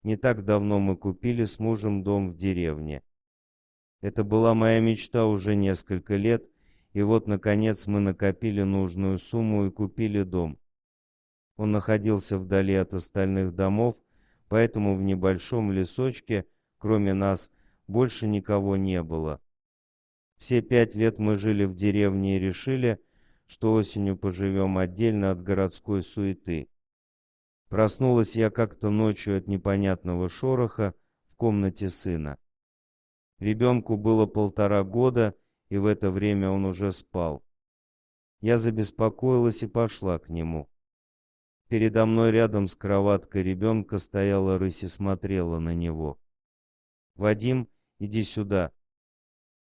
Не так давно мы купили с мужем дом в деревне. Это была моя мечта уже несколько лет, и вот, наконец, мы накопили нужную сумму и купили дом. Он находился вдали от остальных домов, поэтому в небольшом лесочке, кроме нас, больше никого не было. Все 5 лет мы жили в деревне и решили, что осенью поживем отдельно от городской суеты. Проснулась я как-то ночью от непонятного шороха в комнате сына. Ребенку было 1,5 года, и в это время он уже спал. Я забеспокоилась и пошла к нему. Передо мной рядом с кроваткой ребенка стояла рысь и смотрела на него. «Вадим, иди сюда.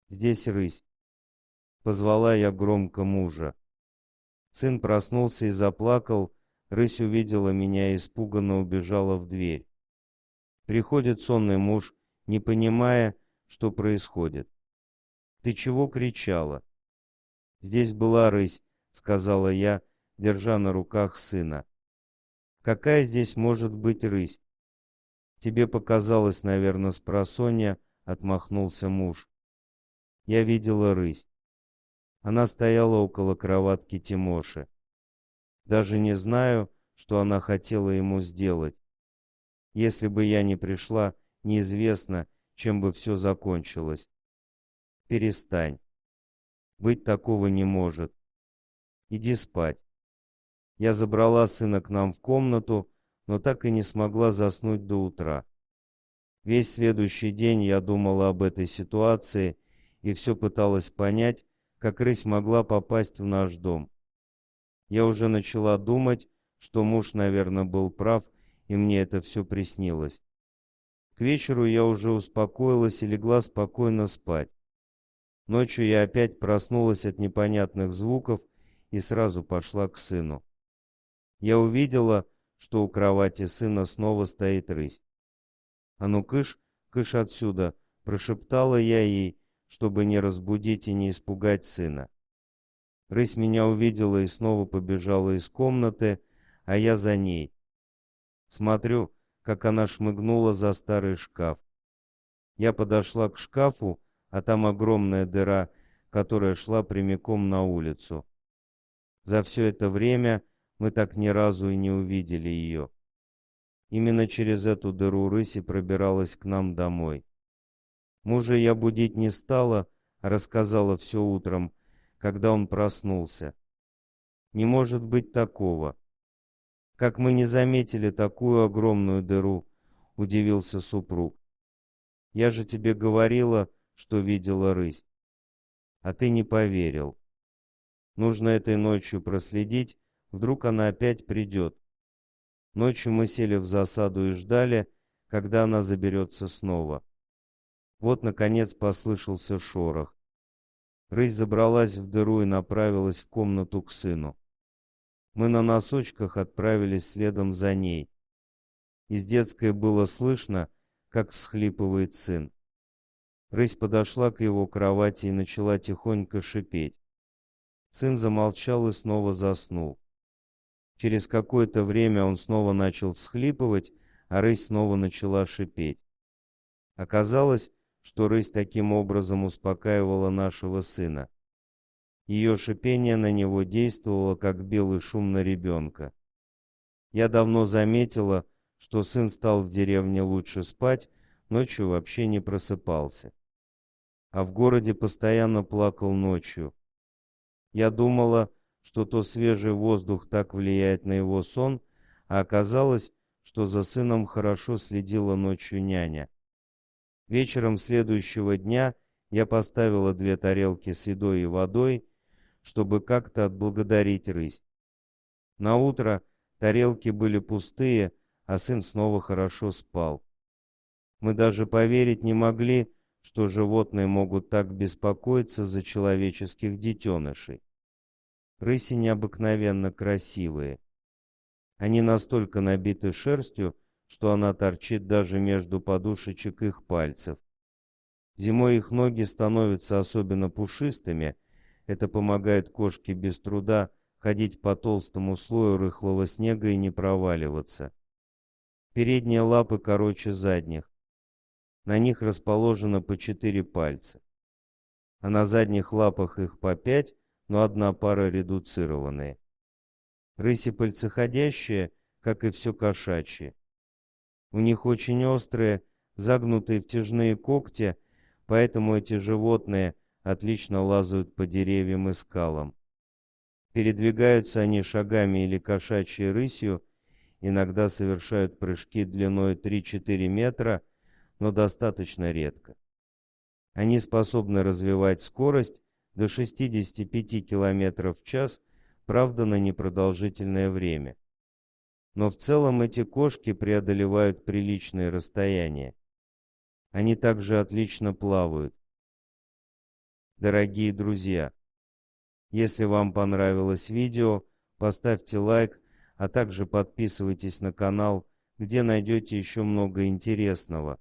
Здесь рысь». Позвала я громко мужа. Сын проснулся и заплакал. Рысь увидела меня и испуганно убежала в дверь. Приходит сонный муж, не понимая, что происходит. «Ты чего кричала?» «Здесь была рысь», — сказала я, держа на руках сына. «Какая здесь может быть рысь?» «Тебе показалось, наверное, спросонья», — отмахнулся муж. Я видела рысь. Она стояла около кроватки Тимоши. Даже не знаю, что она хотела ему сделать. Если бы я не пришла, неизвестно, чем бы все закончилось. Перестань. Быть такого не может. Иди спать. Я забрала сына к нам в комнату, но так и не смогла заснуть до утра. Весь следующий день я думала об этой ситуации и все пыталась понять, как рысь могла попасть в наш дом. Я уже начала думать, что муж, наверное, был прав, и мне это все приснилось. К вечеру я уже успокоилась и легла спокойно спать. Ночью я опять проснулась от непонятных звуков и сразу пошла к сыну. Я увидела, что у кровати сына снова стоит рысь. «А ну, кыш, кыш отсюда!» — прошептала я ей, чтобы не разбудить и не испугать сына. Рысь меня увидела и снова побежала из комнаты, а я за ней. Смотрю, как она шмыгнула за старый шкаф. Я подошла к шкафу, а там огромная дыра, которая шла прямиком на улицу. За все это время мы так ни разу и не увидели ее. Именно через эту дыру рысь и пробиралась к нам домой. Мужа я будить не стала, а рассказала все утром, когда он проснулся. Не может быть такого. Как мы не заметили такую огромную дыру, удивился супруг. Я же тебе говорила, что видела рысь. А ты не поверил. Нужно этой ночью проследить, вдруг она опять придет. Ночью мы сели в засаду и ждали, когда она заберется снова. Вот, наконец, послышался шорох. Рысь забралась в дыру и направилась в комнату к сыну. Мы на носочках отправились следом за ней. Из детской было слышно, как всхлипывает сын. Рысь подошла к его кровати и начала тихонько шипеть. Сын замолчал и снова заснул. Через какое-то время он снова начал всхлипывать, а рысь снова начала шипеть. Оказалось, что рысь таким образом успокаивала нашего сына. Ее шипение на него действовало, как белый шум на ребенка. Я давно заметила, что сын стал в деревне лучше спать, ночью вообще не просыпался. А в городе постоянно плакал ночью. Я думала, что то свежий воздух так влияет на его сон, а оказалось, что за сыном хорошо следила ночью няня. Вечером следующего дня я поставила 2 тарелки с едой и водой, чтобы как-то отблагодарить рысь. На утро тарелки были пустые, а сын снова хорошо спал. Мы даже поверить не могли, что животные могут так беспокоиться за человеческих детенышей. Рыси необыкновенно красивые. Они настолько набиты шерстью, что она торчит даже между подушечек их пальцев. Зимой их ноги становятся особенно пушистыми. Это помогает кошке без труда ходить по толстому слою рыхлого снега и не проваливаться. Передние лапы короче задних. На них расположено по 4 пальца. А на задних лапах их по 5, но одна пара редуцированные. Рыси пальцеходящие, как и все кошачьи. У них очень острые, загнутые втяжные когти, поэтому эти животные отлично лазают по деревьям и скалам. Передвигаются они шагами или кошачьей рысью, иногда совершают прыжки длиной 3-4 метра, но достаточно редко. Они способны развивать скорость до 65 км в час, правда, на непродолжительное время. Но в целом эти кошки преодолевают приличные расстояния. Они также отлично плавают. Дорогие друзья, если вам понравилось видео, поставьте лайк, а также подписывайтесь на канал, где найдете еще много интересного.